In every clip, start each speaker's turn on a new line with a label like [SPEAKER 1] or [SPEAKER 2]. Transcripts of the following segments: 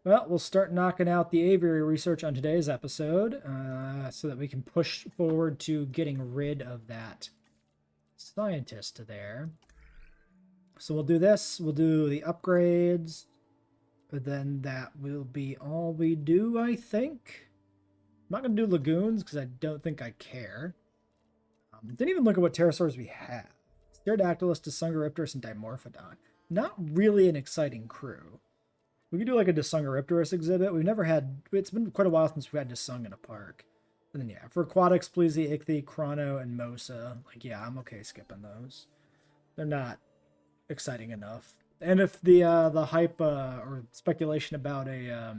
[SPEAKER 1] Well, we'll start knocking out the aviary research on today's episode so that we can push forward to getting rid of that scientist there. So we'll do this. We'll do the upgrades. But then that will be all we do, I think. I'm not going to do lagoons because I don't think I care. Didn't even look at what pterosaurs we have. Pterodactylus, Dysungoripterus, and Dimorphodon. Not really an exciting crew. We could do like a Dysungoripterus exhibit. We've never had... It's been quite a while since we had Dysung in a park. And then, yeah, for aquatics, Pleasy, Ichthy, Chrono, and Mosa. Like, yeah, I'm okay skipping those. They're not exciting enough. And if the hype or speculation about a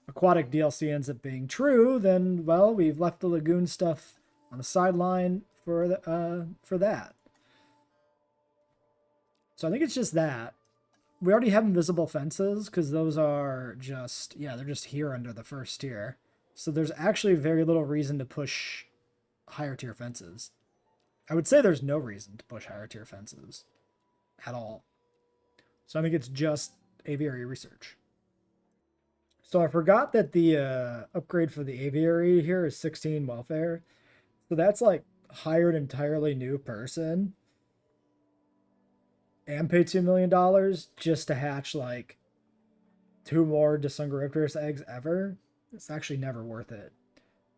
[SPEAKER 1] aquatic DLC ends up being true, then, well, we've left the lagoon stuff on the sideline for that. So I think it's just that. We already have invisible fences because those are just, yeah, they're just here under the first tier. So there's actually very little reason to push higher tier fences. I would say there's no reason to push higher tier fences at all. So I think it's just aviary research. So I forgot that the upgrade for the aviary here is 16 welfare. So that's like hire an entirely new person and pay $2 million just to hatch like 2 more Dysungoripterus eggs ever. It's actually never worth it.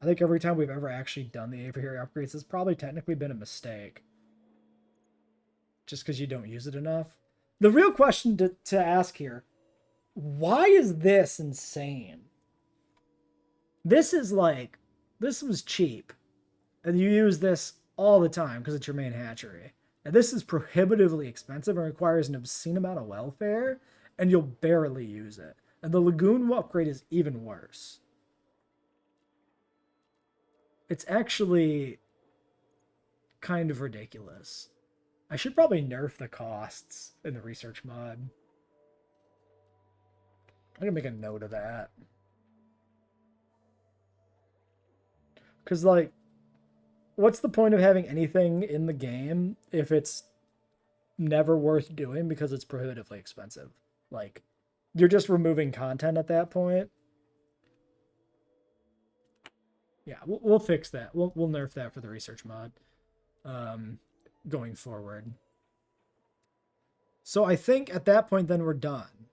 [SPEAKER 1] I think every time we've ever actually done the aviary upgrades, it's probably technically been a mistake. Just because you don't use it enough. The real question to ask here, why is this insane? This is like, this was cheap. And you use this all the time because it's your main hatchery. And this is prohibitively expensive and requires an obscene amount of welfare, and you'll barely use it. And the lagoon upgrade is even worse. It's actually kind of ridiculous. I should probably nerf the costs in the research mod. I'm gonna make a note of that. Because, like, what's the point of having anything in the game if it's never worth doing because it's prohibitively expensive? Like, you're just removing content at that point. Yeah, we'll fix that. We'll nerf that for the research mod going forward. So I think at that point then we're done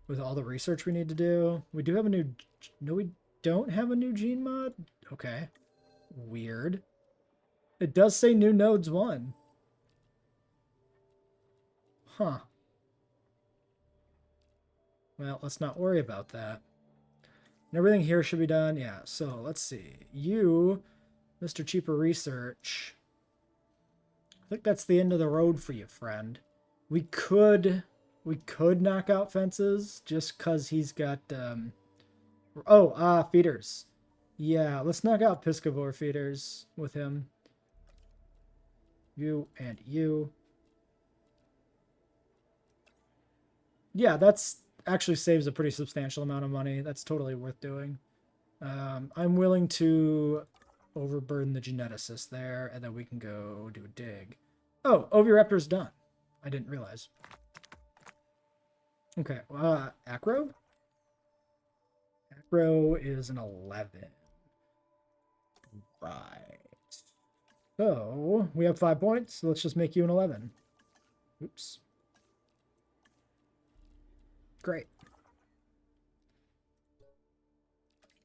[SPEAKER 1] with all the research we need to do. We do have a new... No, we don't have a new gene mod? Okay. Weird. It does say new nodes 1. Huh. Well, let's not worry about that. And everything here should be done. Yeah, so let's see. You, Mr. Cheaper Research. I think that's the end of the road for you, friend. We could knock out fences just because he's got... feeders. Yeah, let's knock out Piscivore feeders with him. You and you. Yeah, that's actually saves a pretty substantial amount of money. That's totally worth doing. I'm willing to overburden the geneticist there, and then we can go do a dig. Oh, Oviraptor's done. I didn't realize. Okay, Acro? Acro is an 11. Right. So, we have 5 points, so let's just make you an 11. Oops. Great.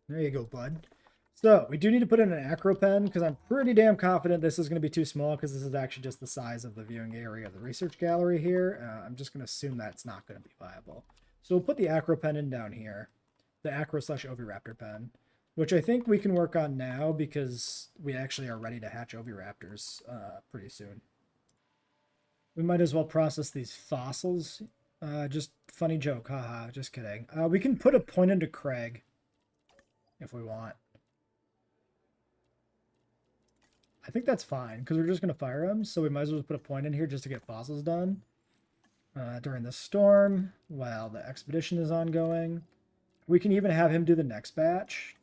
[SPEAKER 1] There you go, bud. So, we do need to put in an acro pen, because I'm pretty damn confident this is going to be too small, because this is actually just the size of the viewing area of the research gallery here. I'm just going to assume that's not going to be viable. So we'll put the acro pen in down here. The acro/oviraptor pen, which I think we can work on now, because we actually are ready to hatch oviraptors pretty soon. We might as well process these fossils. Just funny joke, haha, just kidding. We can put a point into Craig if we want. I think that's fine, because we're just going to fire him, so we might as well put a point in here just to get fossils done. During the storm, while the expedition is ongoing. We can even have him do the next batch.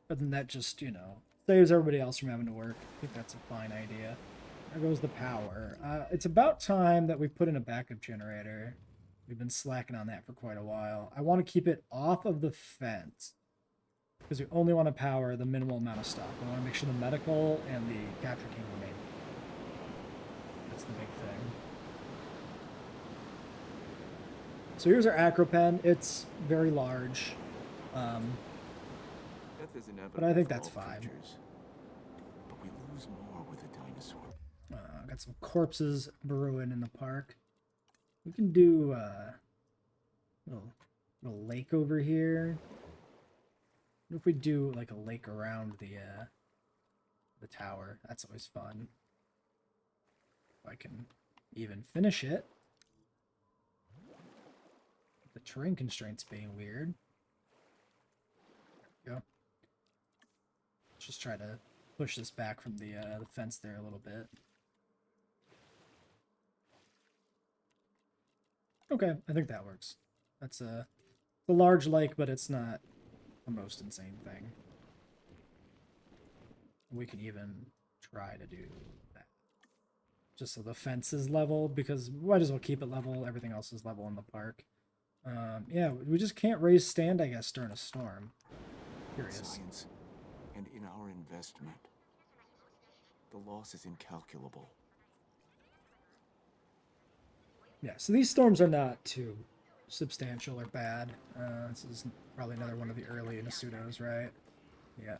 [SPEAKER 1] But then that just, saves everybody else from having to work. I think that's a fine idea. There goes the power. It's about time that we put in a backup generator. We've been slacking on that for quite a while. I want to keep it off of the fence because we only want to power the minimal amount of stuff. We want to make sure the medical and the capture team remain. That's the big thing. So here's our acro pen. It's very large. But I think that's fine.
[SPEAKER 2] But we lose more with a dinosaur.
[SPEAKER 1] Got some corpses brewing in the park. We can do a little lake over here. What if we do like a lake around the tower? That's always fun. If I can even finish it. The terrain constraints being weird. There we go. Let's just try to push this back from the fence there a little bit. Okay, I think that works. That's a large lake, but it's not the most insane thing. We can even try to do that. Just so the fence is level, because we might as well keep it level. Everything else is level in the park. Yeah, we just can't raise stand, I guess, during a storm. Curious.
[SPEAKER 2] Science and in our investment, the loss is incalculable.
[SPEAKER 1] Yeah, so these storms are not too substantial or bad. This is probably another one of the early Nasutos, right? Yeah.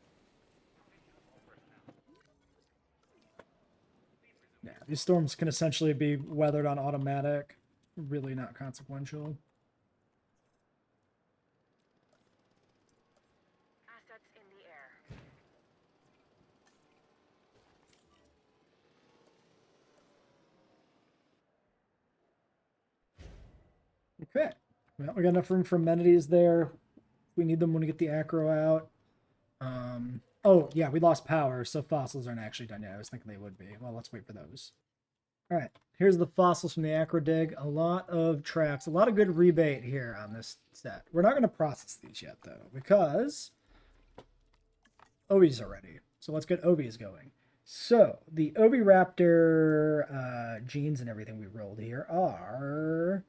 [SPEAKER 1] Yeah, these storms can essentially be weathered on automatic. Really not consequential.
[SPEAKER 3] Assets in the air.
[SPEAKER 1] Okay. Well, we got enough room for amenities there. We need them when we get the acro out. Oh, yeah, we lost power, so fossils aren't actually done yet. I was thinking they would be. Well, let's wait for those. All right, here's the fossils from the acro dig. A lot of tracks, a lot of good rebate here on this set. We're not going to process these yet, though, because Ovies are ready. So let's get Ovies going. So the Oviraptor genes and everything we rolled here are...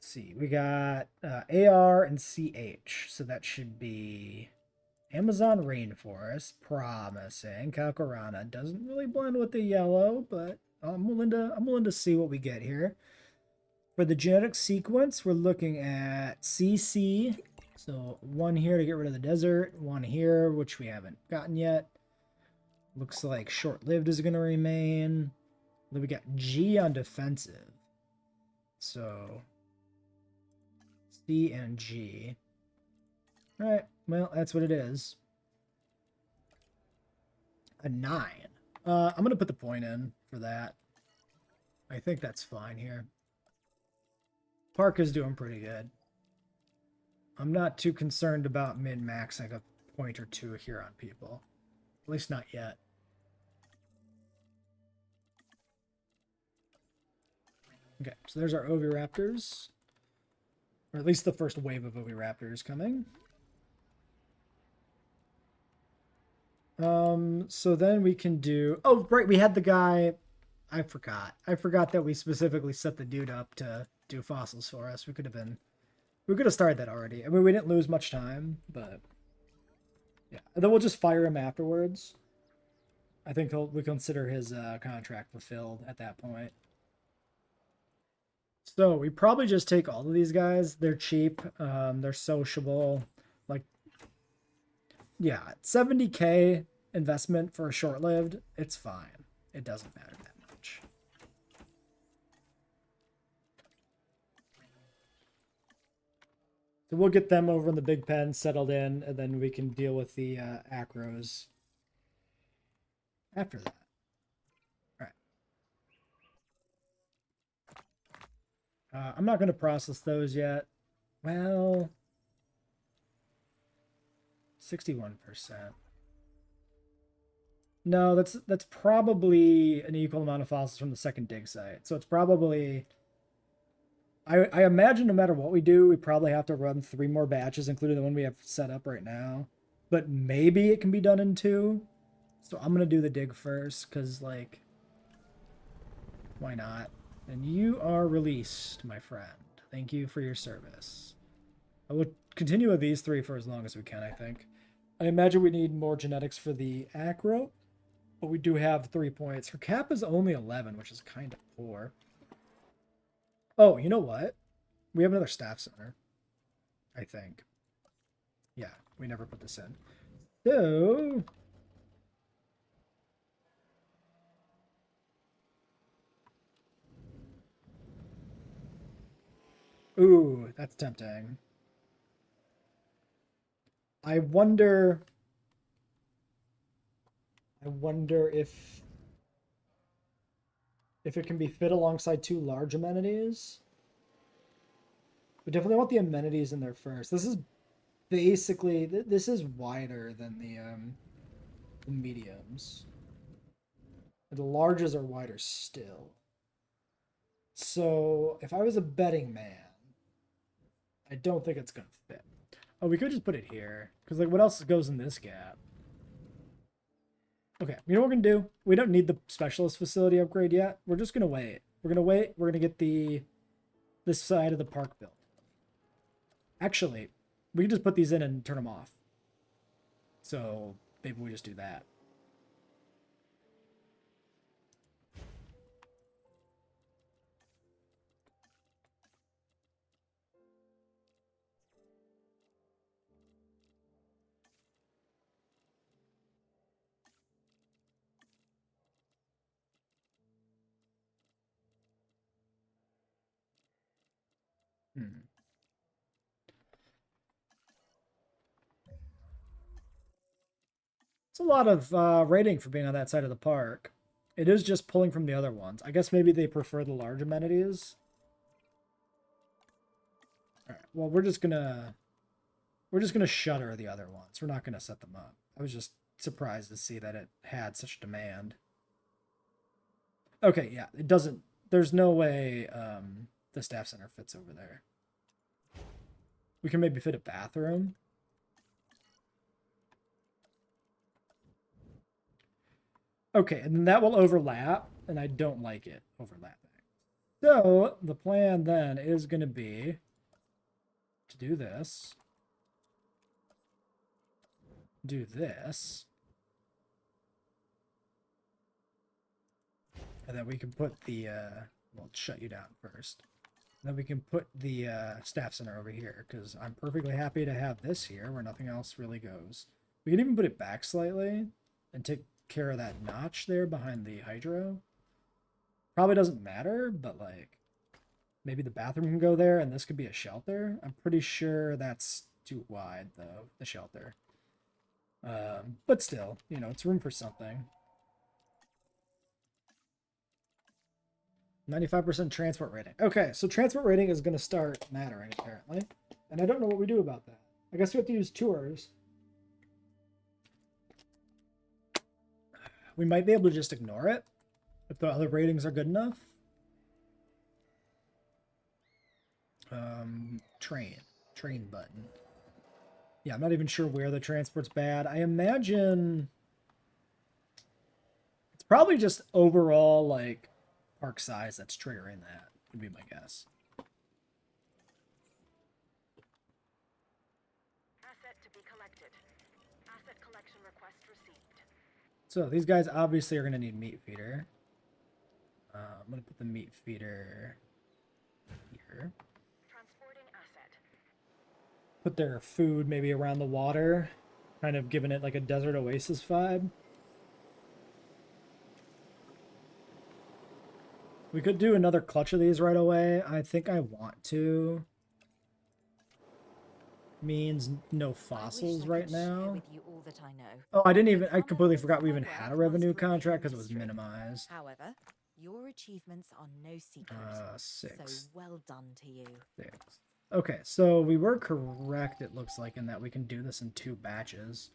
[SPEAKER 1] See, we got AR and CH, so that should be Amazon rainforest, promising. Calcarana doesn't really blend with the yellow, but I'm willing to see what we get here. For the genetic sequence, we're looking at CC, so one here to get rid of the desert, one here, which we haven't gotten yet. Looks like short-lived is going to remain. Then we got G on defensive, so C and G. All right, well, that's what it is. A 9. I'm going to put the point in for that. I think that's fine here. Park is doing pretty good. I'm not too concerned about min-maxing a point or two here on people. At least not yet. Okay, so there's our Oviraptors. Or at least the first wave of Oviraptors coming. So then we can do... Oh, right, we had the guy... I forgot. I forgot that we specifically set the dude up to do fossils for us. We could have started that already. I mean, we didn't lose much time, but... Yeah, and then we'll just fire him afterwards. I think we consider his contract fulfilled at that point. So we probably just take all of these guys. They're cheap. They're sociable. Like, yeah, 70k investment for a short-lived. It's fine. It doesn't matter that much. So we'll get them over in the big pen, settled in, and then we can deal with the acros after that. I'm not going to process those yet. Well, 61%. No, that's probably an equal amount of fossils from the second dig site. So it's probably... I imagine no matter what we do, we probably have to run 3 more batches, including the one we have set up right now. But maybe it can be done in 2. So I'm going to do the dig first, because, like, why not? And you are released, my friend. Thank you for your service. I will continue with these three for as long as we can, I think. I imagine we need more genetics for the acro, but we do have 3 points. Her cap is only 11, which is kind of poor. Oh, you know what? We have another staff center, I think. Yeah, we never put this in. So... Ooh, that's tempting. I wonder if it can be fit alongside 2 large amenities. We definitely want the amenities in there first. This is basically this is wider than the mediums. The larges are wider still. So if I was a betting man, I don't think it's gonna fit. Oh, we could just put it here because like what else goes in this gap? Okay, you know what we're gonna do? We don't need the specialist facility upgrade yet. We're just gonna wait. We're gonna wait. We're gonna get this side of the park built. Actually, we can just put these in and turn them off. So maybe we just do that. It's a lot of rating for being on that side of the park. It is just pulling from the other ones. I guess maybe they prefer the large amenities. All right. Well, we're just gonna shutter the other ones. We're not gonna set them up. I was just surprised to see that it had such demand. Okay, yeah, it doesn't. There's no way the staff center fits over there. We can maybe fit a bathroom. Okay, and then that will overlap, and I don't like it overlapping. So the plan then is going to be to do this, do this, and then we can put the, well, shut you down first. Then we can put the staff center over here, because I'm perfectly happy to have this here where nothing else really goes. We can even put it back slightly and take care of that notch there behind the hydro. Probably doesn't matter, but like maybe the bathroom can go there and this could be a shelter. I'm pretty sure that's too wide though, the shelter. But still, you know, it's room for something. 95% transport rating. Okay, so transport rating is going to start mattering apparently. And I don't know what we do about that. I guess we have to use tours. We might be able to just ignore it if the other ratings are good enough. Train button. Yeah, I'm not even sure where the transport's bad. I imagine it's probably just overall like park size that's triggering that, would be my guess.
[SPEAKER 3] Asset to be collected. Asset collection request received.
[SPEAKER 1] So these guys obviously are going to need meat feeder. I'm going to put the meat feeder here.
[SPEAKER 3] Transporting asset.
[SPEAKER 1] Put their food maybe around the water, kind of giving it like a desert oasis vibe. We could do another clutch of these right away. I think I want to. Means no fossils right now. Oh, I completely forgot we even had a revenue contract because it was minimized.
[SPEAKER 4] However, your achievements are no secret.
[SPEAKER 1] 6.
[SPEAKER 4] So well done to you.
[SPEAKER 1] 6. Okay, so we were correct, it looks like, in that we can do this in 2 batches.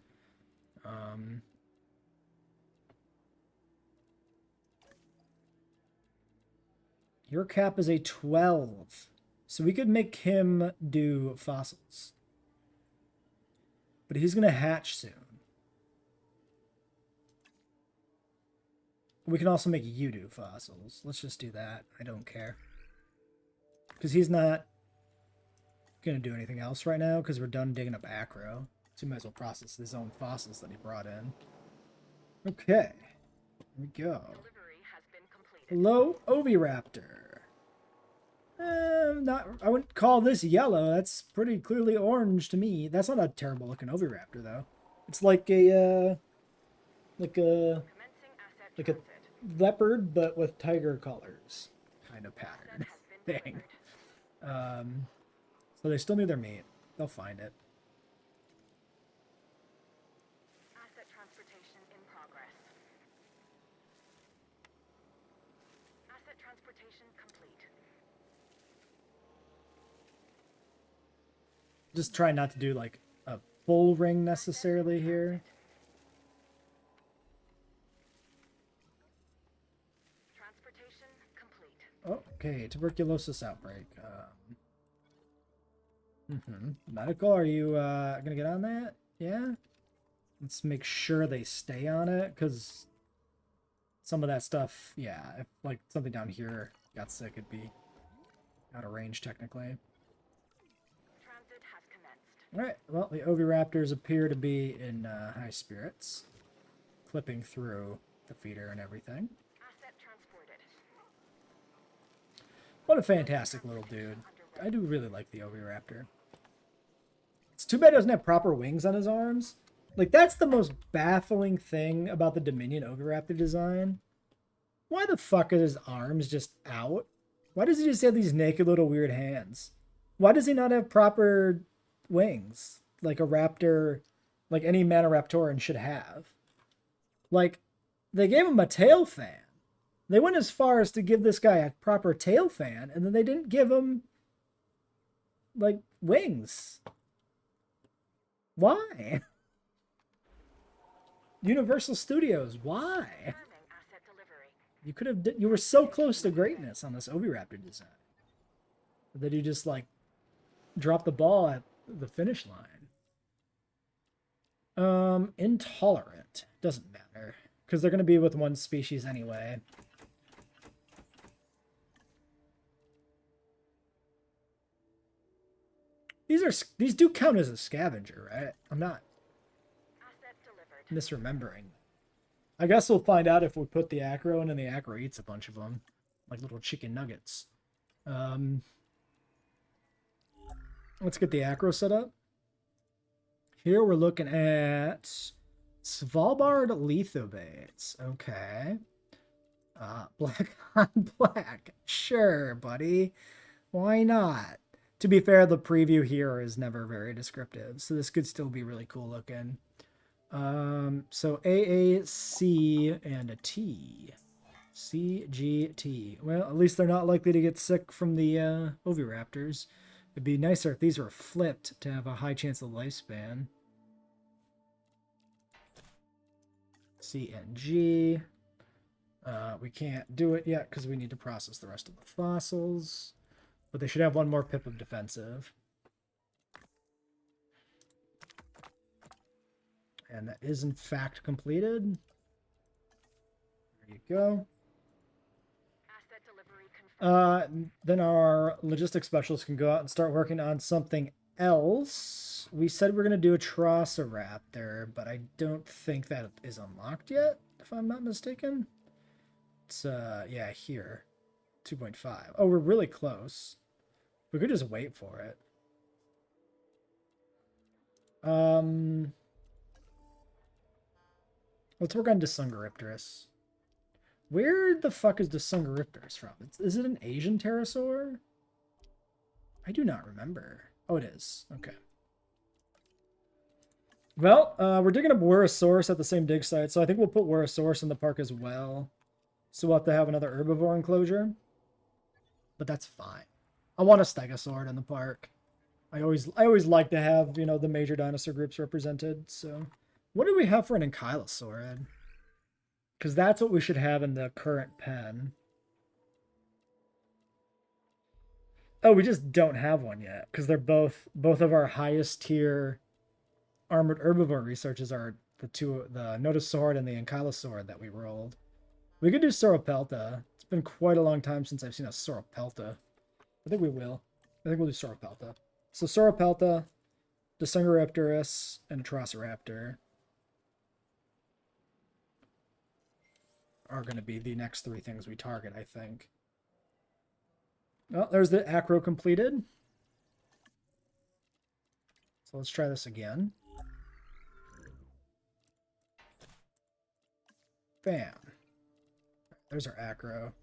[SPEAKER 1] Your cap is a 12. So we could make him do fossils. But he's going to hatch soon. we can also make you do fossils. Let's just do that. I don't care. Because he's not going to do anything else right now because we're done digging up acro. So he might as well process his own fossils that he brought in. Okay. Here we go.
[SPEAKER 3] Delivery has been completed.
[SPEAKER 1] Hello, Oviraptor. I wouldn't call this yellow. That's pretty clearly orange to me. That's not a terrible looking Oviraptor though. It's like a
[SPEAKER 3] Commencing asset
[SPEAKER 1] like a
[SPEAKER 3] transit.
[SPEAKER 1] leopard but with tiger colors kind of
[SPEAKER 3] Asset
[SPEAKER 1] pattern
[SPEAKER 3] has been
[SPEAKER 1] thing.
[SPEAKER 3] delivered.
[SPEAKER 1] So they still need their meat. They'll find it.
[SPEAKER 3] Asset transportation in progress. Asset transportation complete.
[SPEAKER 1] Just try not to do like a full ring necessarily here.
[SPEAKER 3] Transportation complete.
[SPEAKER 1] Oh, okay, tuberculosis outbreak. Medical, are you gonna get on that? Yeah? Let's make sure they stay on it, because some of that stuff, yeah, if like something down here got sick, it'd be out of range technically.
[SPEAKER 3] Transit has commenced.
[SPEAKER 1] Alright, well, the Oviraptors appear to be in high spirits. Clipping through the feeder and everything.
[SPEAKER 3] Asset transported.
[SPEAKER 1] What a fantastic little dude. I do really like the Oviraptor. It's too bad he doesn't have proper wings on his arms. Like, that's the most baffling thing about the Dominion Oviraptor design. Why the fuck are his arms just out? Why does he just have these naked little weird hands? Why does he not have proper wings? Like a raptor, like any Maniraptoran should have. Like, they gave him a tail fan. They went as far as to give this guy a proper tail fan, and then they didn't give him, like, wings. Why? Universal Studios, why?
[SPEAKER 3] Confirming asset delivery.
[SPEAKER 1] You could have, you were so close to greatness on this Oviraptor design. But then you just, like, dropped the ball at the finish line. Intolerant. Doesn't matter. Because they're going to be with one species anyway. These do count as a scavenger, right? I'm not
[SPEAKER 3] Asset delivered.
[SPEAKER 1] misremembering. I guess we'll find out if we put the acro in and the acro eats a bunch of them. Like little chicken nuggets. Let's get the acro set up. Here we're looking at Svalbard lithobates. Okay. Black on black. Sure, buddy. Why not? To be fair, the preview here is never very descriptive, so this could still be really cool looking. So AAC and a T. CGT. Well, at least they're not likely to get sick from the Oviraptors. It'd be nicer if these were flipped to have a high chance of lifespan. CNG. We can't do it yet because we need to process the rest of the fossils. But they should have one more pip of defensive. And that is in fact completed. There you go.
[SPEAKER 3] Asset delivery confirmed.
[SPEAKER 1] Then our logistics specialist can go out and start working on something else. We said we're going to do a Trossoraptor, but I don't think that is unlocked yet, if I'm not mistaken. It's, yeah, here. 2.5. Oh, we're really close. We could just wait for it. Let's work on Disungaripterus. Where the fuck is Disungaripterus from? Is it an Asian pterosaur? I do not remember. Oh, it is. Okay. Well, we're digging up Wurosaurus at the same dig site, so I think we'll put Wurosaurus in the park as well. So we'll have to have another herbivore enclosure. But that's fine. I want a Stegosaur in the park. I always like to have, you know, the major dinosaur groups represented, so... What do we have for an Ankylosaurid? Because that's what we should have in the current pen. Oh, we just don't have one yet, because they're both of our highest tier armored herbivore researches are the Notosaurid and the Ankylosaurid that we rolled. We could do Sauropelta. It's been quite a long time since I've seen a Sauropelta. I think we will. I think we'll do Sauropelta. So Sauropelta, Dusungoraptorus, and Atrociraptor are going to be the next three things we target, I think. Well, there's the acro completed. So let's try this again. Bam. There's our acro.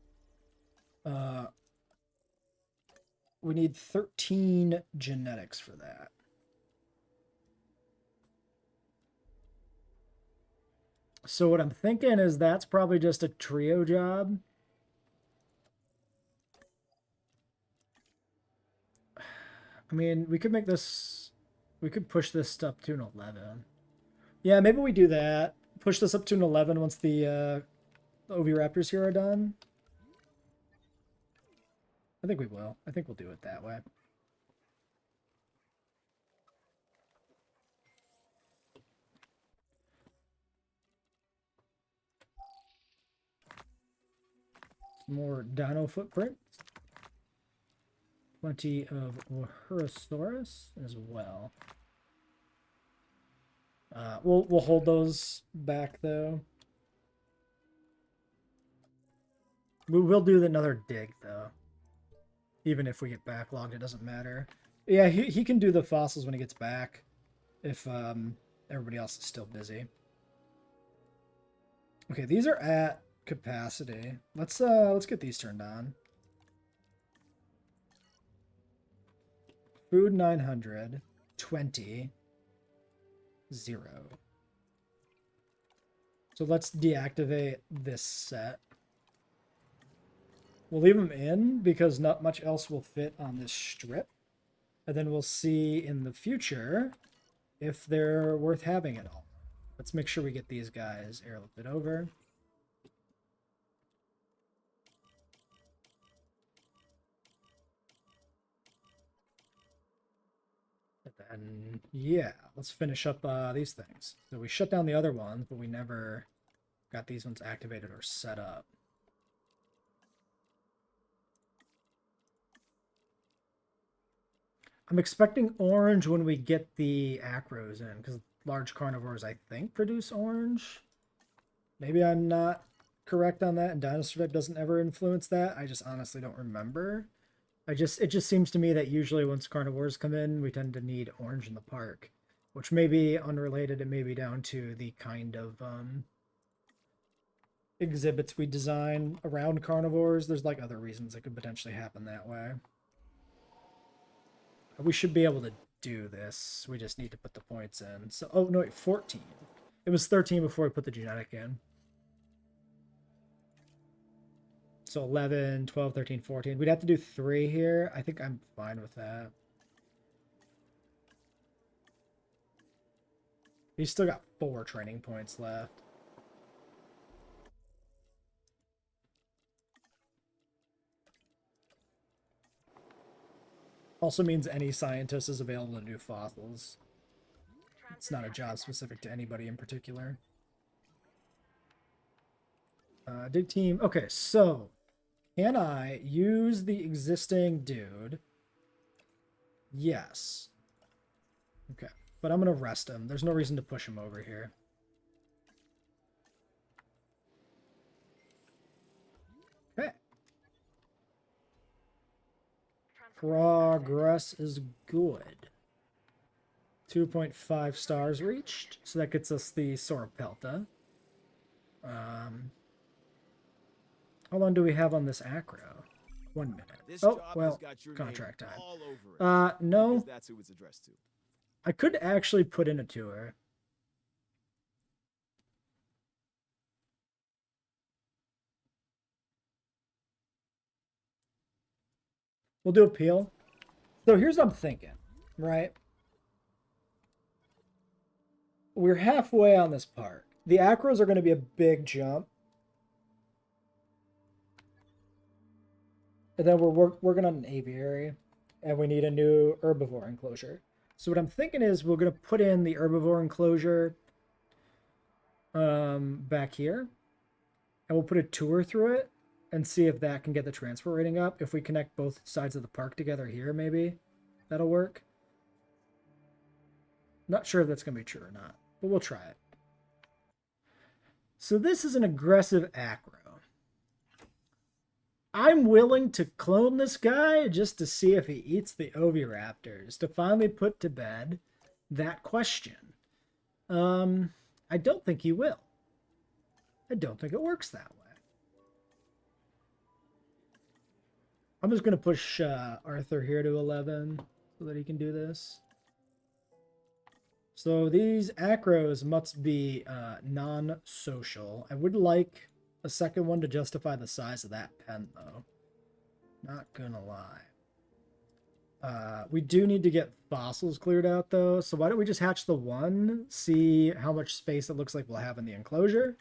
[SPEAKER 1] We need 13 genetics for that. So what I'm thinking is that's probably just a trio job. I mean, we could make this... We could push this up to an 11. Yeah, maybe we do that. Push this up to an 11 once the Oviraptors here are done. I think we will. I think we'll do it that way. More dino footprints. Plenty of Wahurosaurus as well. We'll hold those back though. We will do another dig though. Even if we get backlogged, it doesn't matter. Yeah, he can do the fossils when he gets back. If everybody else is still busy. Okay, these are at capacity. Let's get these turned on. Food 900, 20, 0. So let's deactivate this set. We'll leave them in because not much else will fit on this strip. And then we'll see in the future if they're worth having at all. Let's make sure we get these guys airlifted over. And yeah, let's finish up these things. So we shut down the other ones, but we never got these ones activated or set up. I'm expecting orange when we get the acros in, because large carnivores, I think, produce orange. Maybe I'm not correct on that, and dinosaur type doesn't ever influence that. I just honestly don't remember. It just seems to me that usually once carnivores come in, we tend to need orange in the park, which may be unrelated. It may be down to the kind of exhibits we design around carnivores. There's like other reasons it could potentially happen that way. We should be able to do this. We just need to put the points in. So, oh no, wait, 14. It was 13 before we put the genetic in. So 11, 12, 13, 14. We'd have to do 3 here. I think I'm fine with that. He's still got 4 training points left. Also means any scientist is available to do fossils. It's not a job specific to anybody in particular. Dig team. Okay, so can I use the existing dude? Yes. Okay, but I'm going to rest him. There's no reason to push him over here. Okay. Progress is good. 2.5 stars reached. So that gets us the Sauropelta. How long do we have on this acro? 1 minute. Oh, well, contract time. No.
[SPEAKER 5] That's who it's addressed to.
[SPEAKER 1] I could actually put in a tour. We'll do appeal. So here's what I'm thinking, right? We're halfway on this park. The acros are going to be a big jump. And then we're working on an aviary. And we need a new herbivore enclosure. So what I'm thinking is we're going to put in the herbivore enclosure back here. and we'll put a tour through it and see if that can get the transport rating up. If we connect both sides of the park together here, maybe that'll work. Not sure if that's going to be true or not, but we'll try it. So this is an aggressive acro. I'm willing to clone this guy just to see if he eats the oviraptors, to finally put to bed that question. I don't think he will. I don't think it works that way. I'm just going to push Arthur here to 11 so that he can do this. So these acros must be non-social. I would like a second one to justify the size of that pen, though. Not gonna lie. We do need to get fossils cleared out, though. So why don't we just hatch the one, see how much space it looks like we'll have in the enclosure,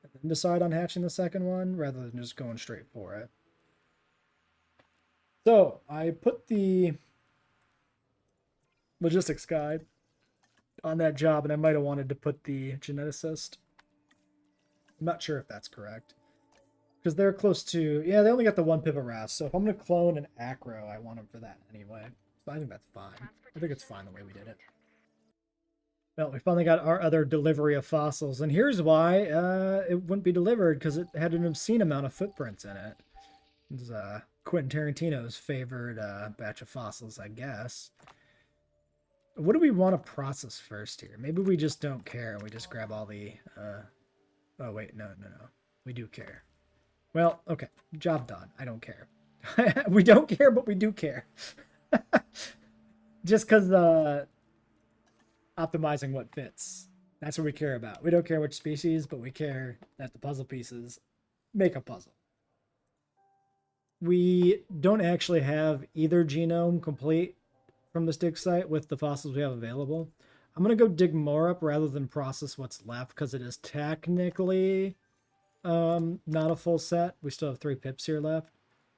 [SPEAKER 1] and then decide on hatching the second one, rather than just going straight for it. So I put the logistics guide on that job, and I might have wanted to put the geneticist. I'm not sure if that's correct. Because they're close to... Yeah, they only got the one Pipiras, so if I'm going to clone an acro, I want them for that anyway. So I think that's fine. I think it's fine the way we did it. Well, we finally got our other delivery of fossils, and here's why it wouldn't be delivered, because it had an obscene amount of footprints in it. It's Quentin Tarantino's favored batch of fossils, I guess. What do we want to process first here? Maybe we just don't care and we just grab all the... Oh, wait, no. We do care. Well, okay. Job done. I don't care. We don't care, but we do care. Just because optimizing what fits. That's what we care about. We don't care which species, but we care that the puzzle pieces make a puzzle. We don't actually have either genome complete from this dig site with the fossils we have available. I'm going to go dig more up rather than process what's left, because it is technically not a full set. We still have 3 pips here left.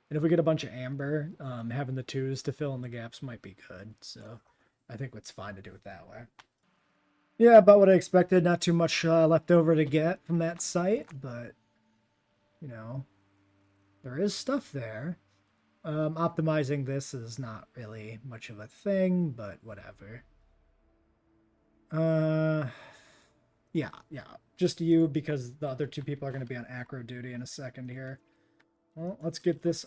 [SPEAKER 1] And if we get a bunch of amber, having the 2s to fill in the gaps might be good. So I think it's fine to do it that way. Yeah, about what I expected. Not too much left over to get from that site, but, you know, there is stuff there. Optimizing this is not really much of a thing, but whatever. Yeah, just you, because the other 2 people are going to be on acro duty in a second here. Well, let's get this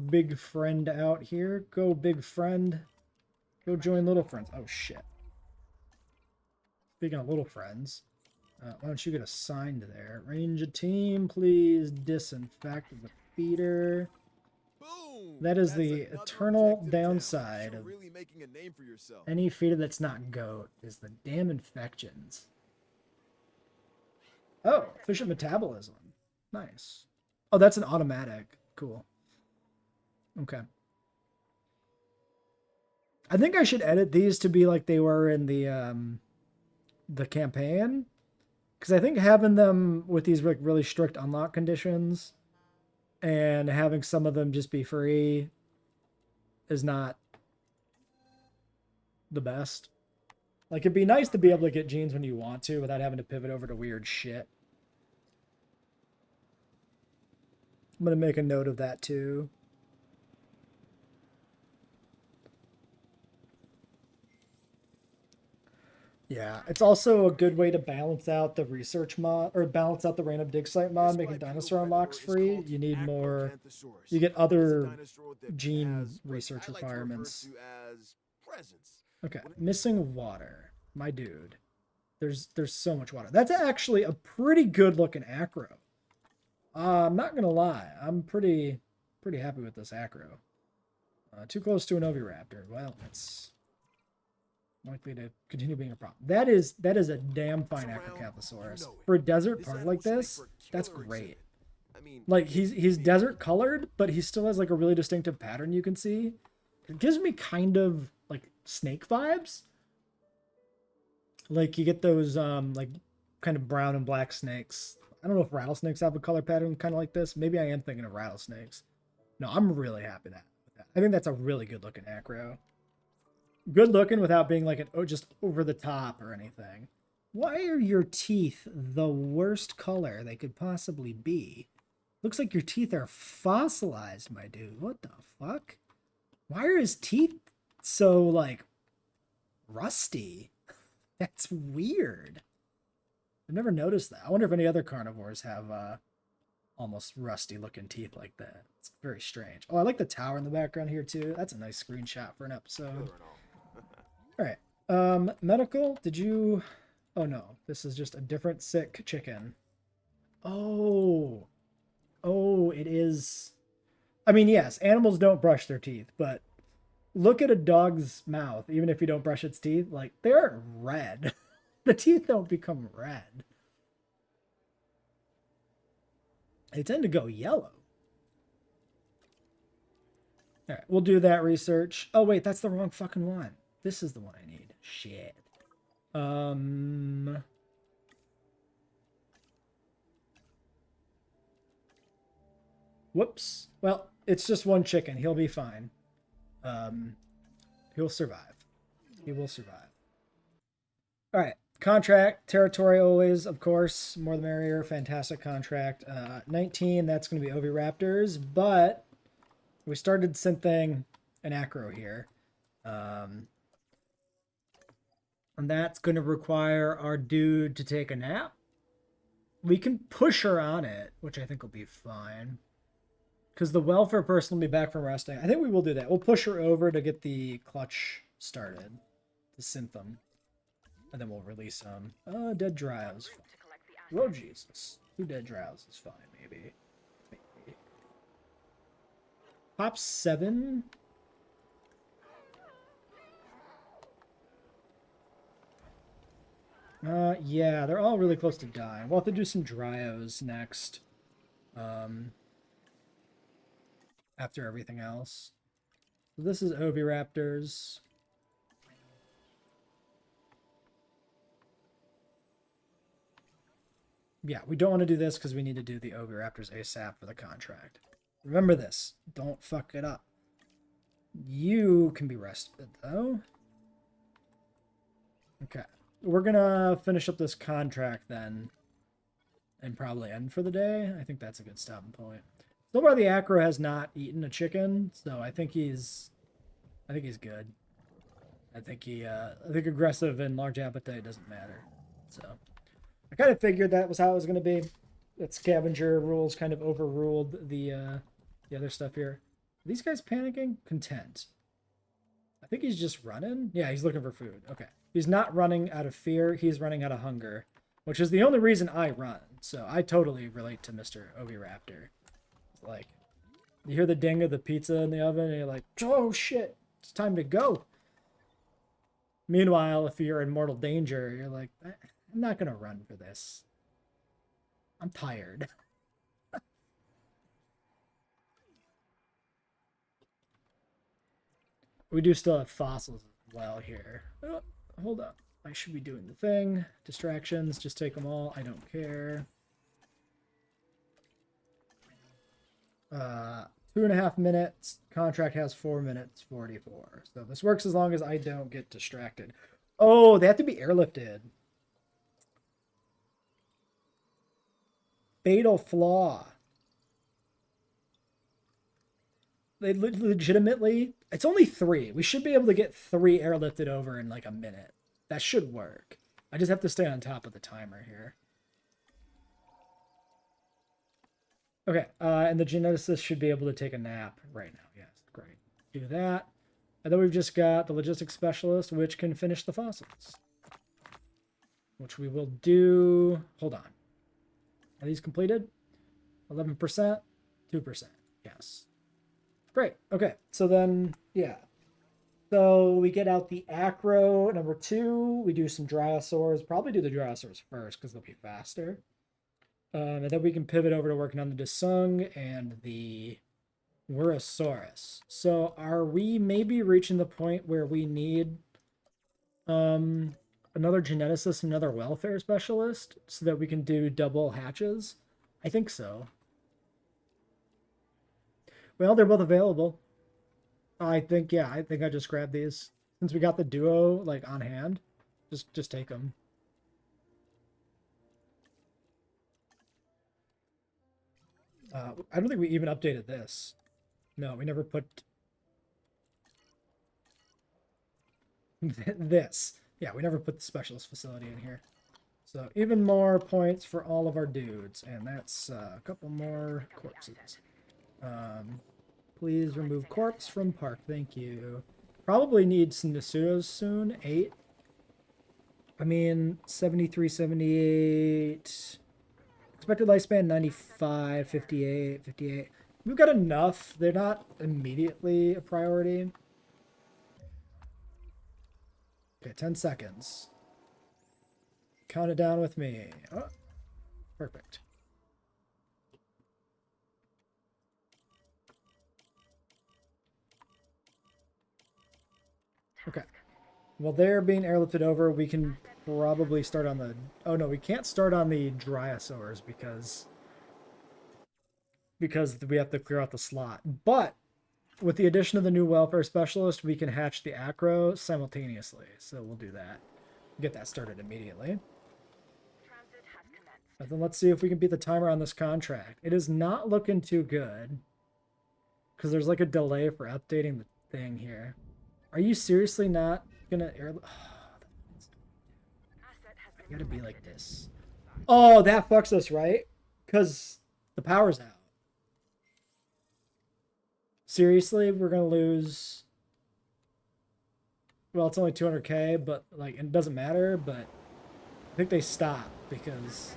[SPEAKER 1] big friend out here. Go, big friend. Go join little friends. Oh, shit. Speaking of little friends, why don't you get assigned there? Range a team, please. Disinfect the feeder.
[SPEAKER 5] Boom!
[SPEAKER 1] That is
[SPEAKER 5] That's
[SPEAKER 1] the
[SPEAKER 5] another
[SPEAKER 1] eternal
[SPEAKER 5] objective down.
[SPEAKER 1] downside
[SPEAKER 5] You're
[SPEAKER 1] of
[SPEAKER 5] really making a name for yourself.
[SPEAKER 1] any feeder that's not goat is the damn infections. Oh, efficient metabolism. Nice. Oh, that's an automatic. Cool. Okay. I think I should edit these to be like they were in the campaign, because I think having them with these like really strict unlock conditions and having some of them just be free is not the best. Like, it'd be nice to be able to get genes when you want to without having to pivot over to weird shit. I'm going to make a note of that too. Yeah, it's also a good way to balance out the research mod, or balance out the random dig site mod, making dinosaur unlocks free. You need more, you get other gene research requirements. Okay, missing water. My dude. There's so much water. That's actually a pretty good looking acro. I'm not gonna lie. I'm pretty happy with this acro. Too close to an oviraptor. Well, it's likely to continue being a problem. That is a damn fine Acrocanthosaurus. For a desert park like this, that's great. Like, he's desert colored, but he still has like a really distinctive pattern you can see. It gives me kind of like snake vibes. Like, you get those like kind of brown and black snakes. I don't know if rattlesnakes have a color pattern kind of like this. Maybe I am thinking of rattlesnakes. No, I'm really happy with that. I think that's a really good looking acro. Good looking without being like an just over the top or anything. Why are your teeth the worst color they could possibly be? Looks like your teeth are fossilized, my dude. What the fuck? Why are his teeth so, like, rusty? That's weird. I've never noticed that. I wonder if any other carnivores have almost rusty looking teeth like that. It's very strange. Oh, I like the tower in the background here too. That's a nice screenshot for an episode. All right. Medical, did you... Oh no, this is just a different sick chicken. Oh. Oh, it is... I mean, yes, animals don't brush their teeth, but look at a dog's mouth, even if you don't brush its teeth, like, they're red. The teeth don't become red. They tend to go yellow. All right, we'll do that research. Oh, wait, that's the wrong fucking one. This is the one I need. Shit. Whoops. Well, it's just one chicken. He'll be fine. He'll survive. He will survive. All right. Contract. Territory always, of course. More the merrier. Fantastic contract. 19, that's going to be Oviraptors. But we started synthing an acro here. And that's going to require our dude to take a nap. We can push her on it, which I think will be fine. Because the welfare person will be back from resting. I think we will do that. We'll push her over to get the clutch started. To synth them. And then we'll release them. Dead Drowse. Oh, Jesus. 2 dead Drowse is fine, maybe. Pop 7. Yeah, they're all really close to dying. We'll have to do some Dryos next. After everything else. So this is Oviraptors. Yeah, we don't want to do this because we need to do the Oviraptors ASAP for the contract. Remember this. Don't fuck it up. You can be rested, though. Okay. We're going to finish up this contract then. And probably end for the day. I think that's a good stopping point. So far, the acro has not eaten a chicken, so I think he's good. I think aggressive and large appetite doesn't matter. So I kind of figured that was how it was going to be. That scavenger rules kind of overruled the other stuff here. Are these guys panicking? Content. I think he's just running. Yeah, he's looking for food. Okay. He's not running out of fear. He's running out of hunger, which is the only reason I run. So I totally relate to Mr. Oviraptor. Like, you hear the ding of the pizza in the oven, and you're like, oh shit, it's time to go. Meanwhile, if you're in mortal danger, you're like, I'm not going to run for this. I'm tired. We do still have fossils as well here. Oh, hold up. I should be doing the thing. Distractions, just take them all. I don't care. 2.5 minutes. Contract has 4 minutes 44. So this works as long as I don't get distracted. Oh, they have to be airlifted. Fatal flaw. They legitimately... It's only 3. We should be able to get 3 airlifted over in like a minute. That should work. I just have to stay on top of the timer here. Okay, and the geneticist should be able to take a nap right now. Yes, great. Do that. And then we've just got the logistics specialist, which can finish the fossils. Which we will do... Hold on. Are these completed? 11%? 2%. Yes. Great. Okay, so then, yeah. So we get out the acro, number 2. We do some drysaurs. Probably do the drysaurs first, because they'll be faster. And then we can pivot over to working on the Desung and the Wurosaurus. So are we maybe reaching the point where we need another geneticist, another welfare specialist, so that we can do double hatches? I think so. Well, they're both available. I think, yeah, I think I just grabbed these. Since we got the duo, like, on hand, just take them. I don't think we even updated this. No, we never put this. Yeah, we never put the specialist facility in here. So even more points for all of our dudes, and that's a couple more corpses. Please remove corpse from park. Thank you. Probably need some Nasudos soon. 8. I mean, 73, 78. Expected lifespan 95, 58, 58. We've got enough. They're not immediately a priority. Okay, 10 seconds. Count it down with me. Oh, perfect. Okay. While they're being airlifted over, we can probably start on the... Oh, no, we can't start on the Dryosaurs because we have to clear out the slot. But with the addition of the new welfare specialist, we can hatch the acro simultaneously. So we'll do that. Get that started immediately.
[SPEAKER 3] Transit has commenced.
[SPEAKER 1] And then let's see if we can beat the timer on this contract. It is not looking too good. Because there's like a delay for updating the thing here. Are you seriously not gonna air... Oh,
[SPEAKER 3] Asset has
[SPEAKER 1] I
[SPEAKER 3] been
[SPEAKER 1] gotta be
[SPEAKER 3] collected.
[SPEAKER 1] like this. Oh, that fucks us, right? Because the power's out. Seriously, we're gonna lose... Well, it's only 200k, but like it doesn't matter, but I think they stop because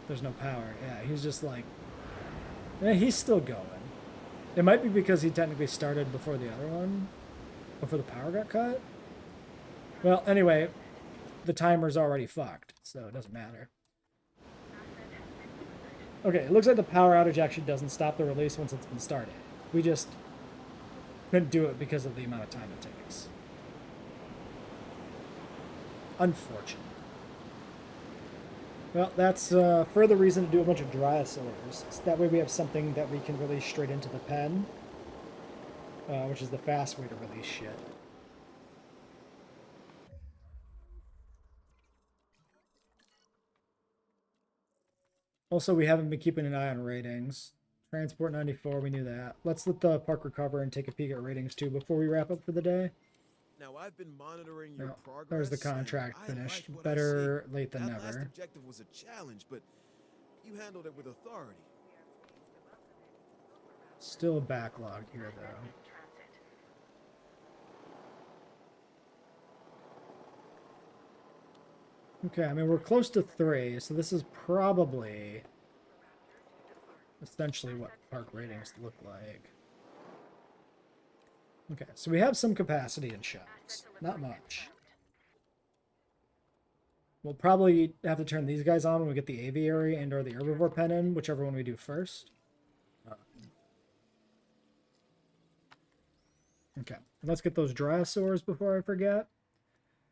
[SPEAKER 1] there's no power. Yeah, he's just like... Yeah, he's still going. It might be because he technically started before the other one, before the power got cut. Well, anyway, the timer's already fucked, so it doesn't matter. Okay, it looks like the power outage actually doesn't stop the release once it's been started. We just couldn't do it because of the amount of time it takes. Unfortunate. Well, that's further reason to do a bunch of Dryosaurs. So that way we have something that we can release straight into the pen, which is the fast way to release shit. Also, we haven't been keeping an eye on ratings. Transport 94, we knew that. Let's let the park recover and take a peek at ratings too before we wrap up for the day.
[SPEAKER 5] Now I've been monitoring your
[SPEAKER 1] Well,
[SPEAKER 5] progress.
[SPEAKER 1] there's the
[SPEAKER 5] and
[SPEAKER 1] contract
[SPEAKER 5] I
[SPEAKER 1] finished.
[SPEAKER 5] like what I
[SPEAKER 1] Better
[SPEAKER 5] see.
[SPEAKER 1] late than
[SPEAKER 5] That last
[SPEAKER 1] never.
[SPEAKER 5] objective was a challenge, but you handled it with authority.
[SPEAKER 1] Still a backlog here, though.
[SPEAKER 3] Transit.
[SPEAKER 1] Okay, I mean, we're close to 3, so this is probably essentially what park ratings look like. Okay, so we have some capacity in shops. Not much. We'll probably have to turn these guys on when we get the aviary and or the herbivore pen in, whichever one we do first. Okay, let's get those Dryosaurs before I forget.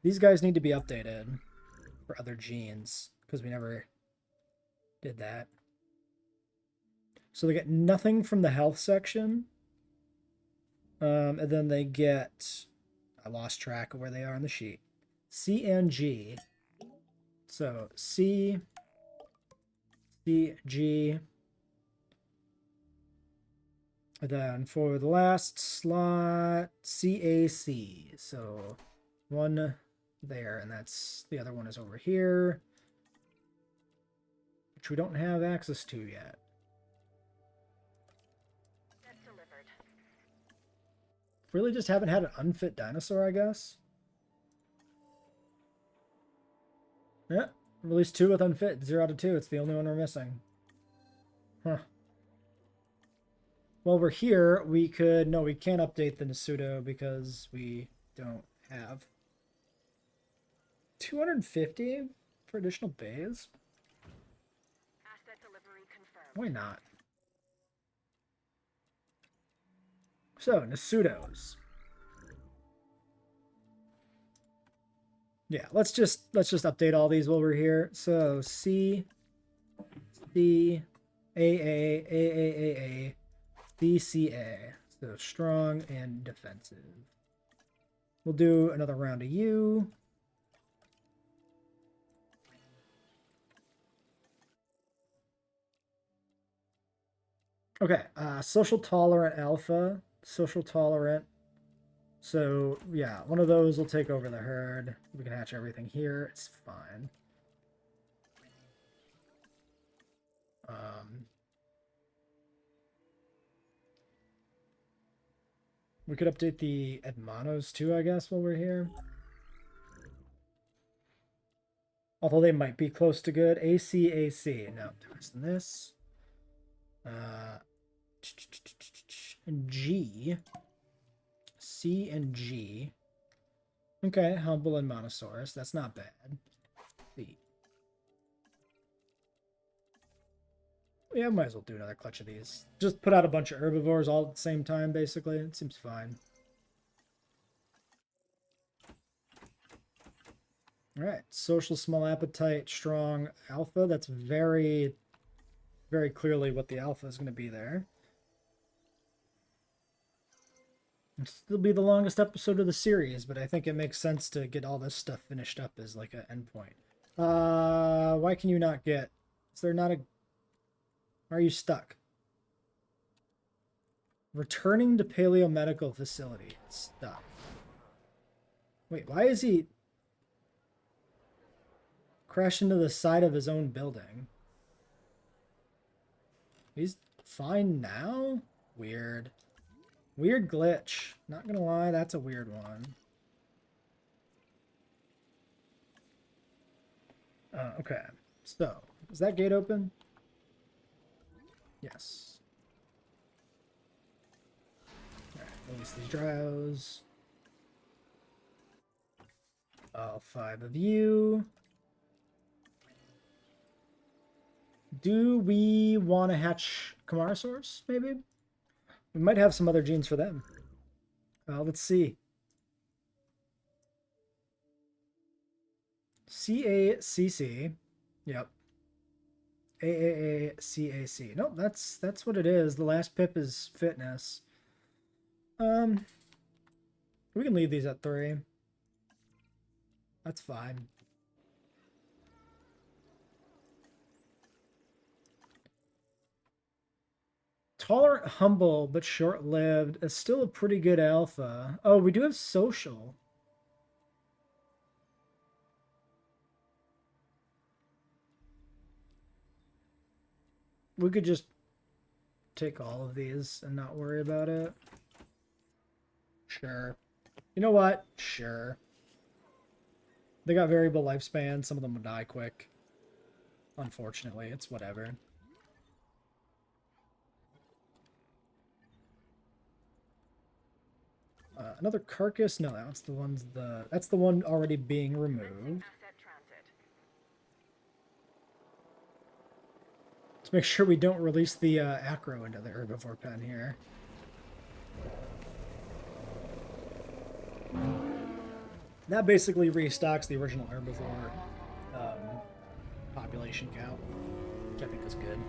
[SPEAKER 1] These guys need to be updated for other genes, because we never did that. So they get nothing from the health section. And then they get... I lost track of where they are on the sheet. C and G. So C, G. And then for the last slot, CAC. So one there, and that's the other one is over here, which we don't have access to yet.
[SPEAKER 3] Set delivered.
[SPEAKER 1] Really just haven't had an unfit dinosaur, I guess. Yeah, release 2 with unfit, 0 out of 2. It's the only one we're missing. Huh. While we're here, we could... No, we can't update the Nasudo because we don't have 250 for additional bays?
[SPEAKER 3] Asset delivery confirmed.
[SPEAKER 1] Why not? So, Nasudos. Yeah, let's just update all these while we're here. So C, C, A, C, C, A. So strong and defensive. We'll do another round of you. Okay, social tolerant alpha, social tolerant. So yeah, one of those will take over the herd. We can hatch everything here. It's fine. We could update the Edmanos too, I guess, while we're here. Although they might be close to good. AC. No, worse than this. G. C and G. Okay, Humble and Monosaurus. That's not bad. C. Yeah, might as well do another clutch of these. Just put out a bunch of herbivores all at the same time, basically. It seems fine. Alright, social small appetite, strong alpha. That's very, very clearly what the alpha is going to be there. It'll still be the longest episode of the series, but I think it makes sense to get all this stuff finished up as like an endpoint. Why can you not get... Is there not a... Are you stuck? Returning to Paleomedical Facility. Stuck. Wait, why is he... Crash into the side of his own building? He's fine now? Weird. Weird glitch. Not gonna lie, that's a weird one. Okay. So, is that gate open? Yes. Alright, release these drowse. All 5 of you. Do we want to hatch Camarasaurs, maybe? We might have some other genes for them. Let's see. CACC. Yep. AAACAC. Nope, that's what it is. The last pip is fitness. We can leave these at 3. That's fine. Tolerant, humble, but short-lived. It's still a pretty good alpha. Oh, we do have social. We could just take all of these and not worry about it. Sure. You know what? Sure. They got variable lifespan. Some of them will die quick. Unfortunately, it's whatever. Another carcass? No, that's the one already being removed. Let's make sure we don't release the acro into the herbivore pen here. That basically restocks the original herbivore population count, which I think is good.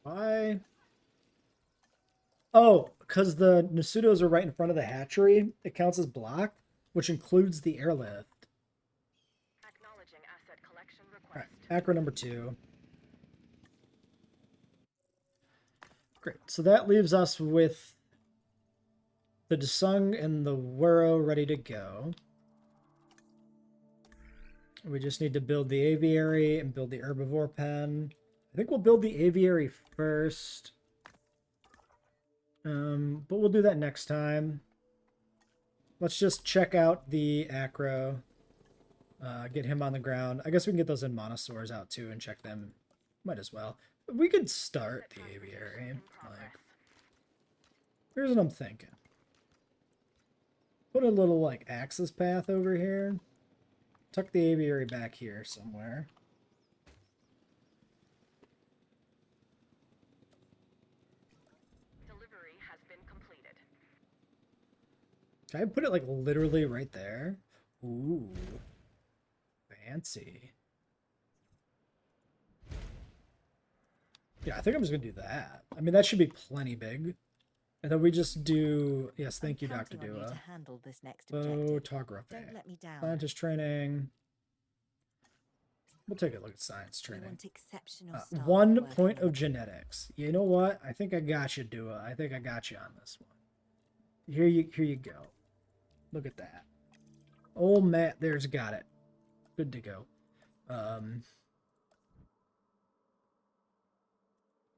[SPEAKER 1] Why? Oh, because the Nasudos are right in front of the hatchery. It counts as block, which includes the airlift.
[SPEAKER 3] Acknowledging asset collection request.
[SPEAKER 1] All right, acro number 2. Great. So that leaves us with the Desung and the Wuro ready to go. We just need to build the aviary and build the herbivore pen. I think we'll build the aviary first. But we'll do that next time. Let's just check out the acro. Get him on the ground. I guess we can get those Monosaurs out too and check them. Might as well. We could start the aviary. Like, here's what I'm thinking. Put a little like access path over here. Tuck the aviary back here somewhere.
[SPEAKER 3] Delivery has been completed.
[SPEAKER 1] Can I put it like literally right there? Ooh. Fancy. Yeah, I think I'm just gonna do that. I mean, that should be plenty big. And then we just do, yes, thank you, Dr.
[SPEAKER 4] Counting on you to
[SPEAKER 1] Dua.
[SPEAKER 4] handle this next objective.
[SPEAKER 1] Photography.
[SPEAKER 4] Don't let me down.
[SPEAKER 1] Scientist training. We'll take a look at science
[SPEAKER 4] We
[SPEAKER 1] training.
[SPEAKER 4] want exceptional staff
[SPEAKER 1] 1
[SPEAKER 4] working
[SPEAKER 1] point
[SPEAKER 4] on
[SPEAKER 1] of genetics. You know what? I think I got you, Dua. I think I got you on this one. Here you go. Look at that. Old Matt there's got it. Good to go.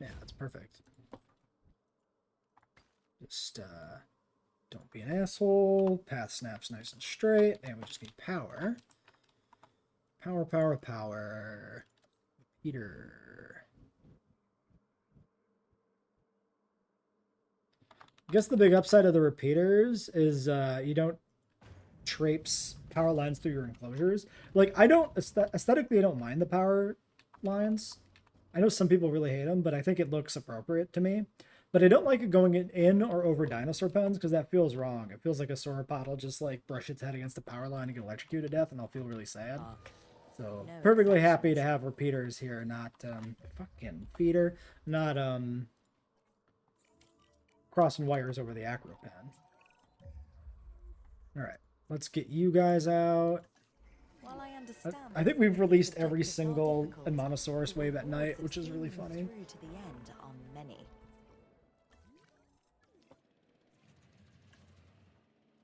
[SPEAKER 1] Yeah, that's perfect. Just don't be an asshole. Path snaps nice and straight, and we just need power. Power. Peter. I guess the big upside of the repeaters is you don't traipse power lines through your enclosures. Like, I don't aesthetically, I don't mind the power lines. I know some people really hate them, but I think it looks appropriate to me. But I don't like it going in or over dinosaur pens because that feels wrong. It feels like a sauropod will just like brush its head against the power line and get electrocuted to death, and I'll feel really sad.
[SPEAKER 4] Fuck.
[SPEAKER 1] So
[SPEAKER 4] No
[SPEAKER 1] perfectly happy to
[SPEAKER 4] exceptions.
[SPEAKER 1] have repeaters here, not fucking feeder, not crossing wires over the acro pen. All right, let's get you guys out.
[SPEAKER 4] While I understand
[SPEAKER 1] I think
[SPEAKER 4] that
[SPEAKER 1] we've
[SPEAKER 4] some of
[SPEAKER 1] released
[SPEAKER 4] these
[SPEAKER 1] every
[SPEAKER 4] objectives are
[SPEAKER 1] single
[SPEAKER 4] difficult,
[SPEAKER 1] Admonosaurus
[SPEAKER 4] the
[SPEAKER 1] wave at
[SPEAKER 4] rewards
[SPEAKER 1] night,
[SPEAKER 4] of
[SPEAKER 1] which is really
[SPEAKER 4] seeing them
[SPEAKER 1] funny.
[SPEAKER 4] through to the end are many.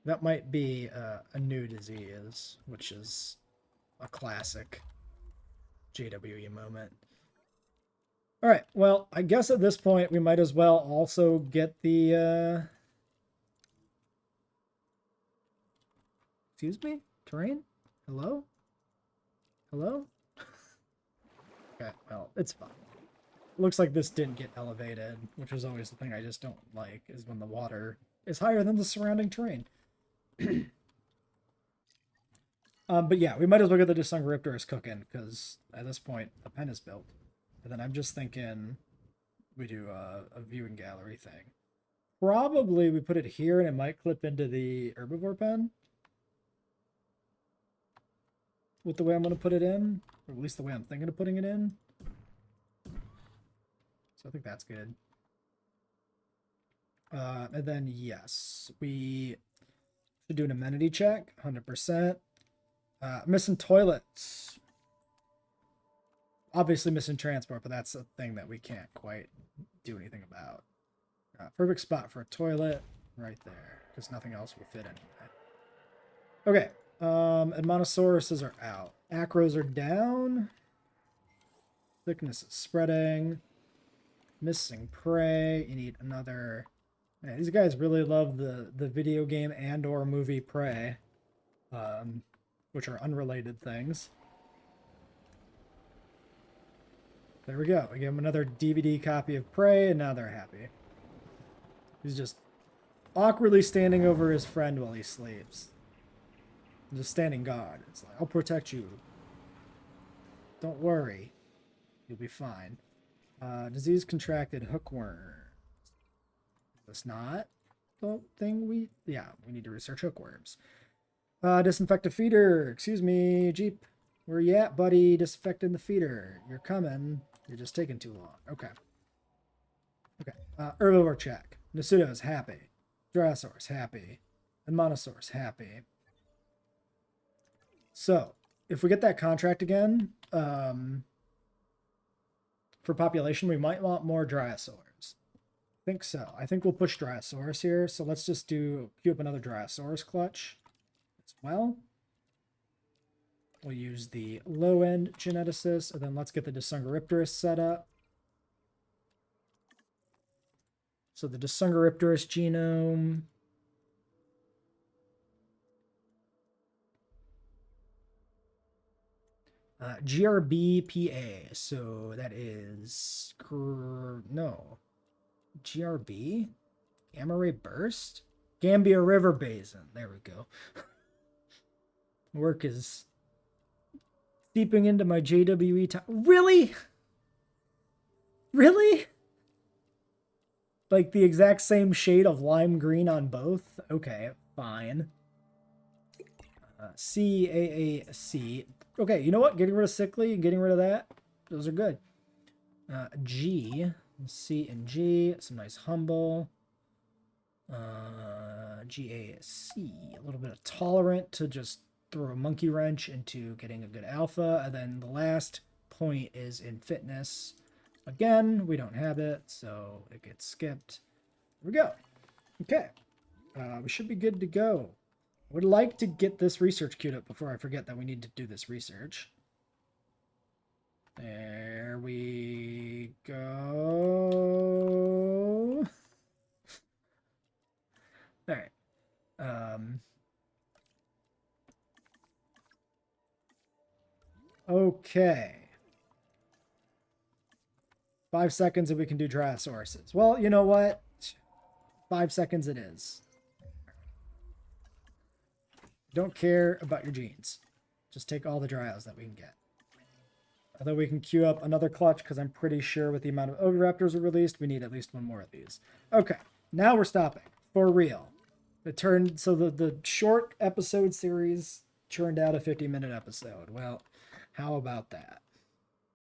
[SPEAKER 1] That might be a new disease, which is a classic JWE moment. All right, well, I guess at this point we might as well also get the excuse me? Terrain? Hello? Hello? Okay, well, it's fine. Looks like this didn't get elevated, which is always the thing I just don't like, is when the water is higher than the surrounding terrain. But yeah, we might as well get the Disungoriptorus cooking, because at this point, a pen is built. And then I'm just thinking we do a viewing gallery thing. Probably we put it here, and it might clip into the herbivore pen. With the way I'm going to put it in, or at least the way I'm thinking of putting it in. So I think that's good. And then, yes, we should do an amenity check, 100%. Missing toilets. Obviously missing transport, but that's a thing that we can't quite do anything about. Perfect spot for a toilet, right there, because nothing else will fit anyway. Okay. Admonosauruses are out. Acros are down. Thickness is spreading. Missing prey. You need another. Man, these guys really love the video game and or movie Prey, which are unrelated things. There we go. We give them another DVD copy of Prey, and now they're happy. He's just awkwardly standing over his friend while he sleeps. Just standing guard. It's like, I'll protect you. Don't worry. You'll be fine. Disease contracted hookworm. That's not the thing we... Yeah, we need to research hookworms. Disinfect a feeder. Excuse me, Jeep. Where you at, buddy? Disinfecting the feeder. You're coming. You're just taking too long. Okay. Okay. Herbivore check. Nasuto's happy. Drosaurus happy. And Monosaurus happy. So, if we get that contract again, for population, we might want more Dryosaurs. I think so. I think we'll push Dryosaurus here. So let's just queue up another Dryosaurus clutch as well. We'll use the low-end geneticist, and then let's get the Disungoriptorus set up. So the Disungoriptorus genome... GRBPA, so that is no GRB gamma ray burst Gambia River Basin. There we go. Work is seeping into my JWE time. Really? Like the exact same shade of lime green on both? Okay, fine. CAAC. Okay, you know what? Getting rid of sickly and getting rid of that, those are good. G, C and G, some nice humble. GAC, a little bit of tolerant to just throw a monkey wrench into getting a good alpha. And then the last point is in fitness. Again, we don't have it, so it gets skipped. There we go. Okay. We should be good to go. I would like to get this research queued up before I forget that we need to do this research. There we go. All right. Okay. 5 seconds and we can do Dryasauruses. Well, you know what? 5 seconds it is. Don't care about your genes. Just take all the Dryas that we can get. Although we can queue up another clutch because I'm pretty sure with the amount of Oviraptors we released, we need at least one more of these. Okay, now we're stopping. For real. So the short episode series turned out a 50-minute episode. Well, how about that?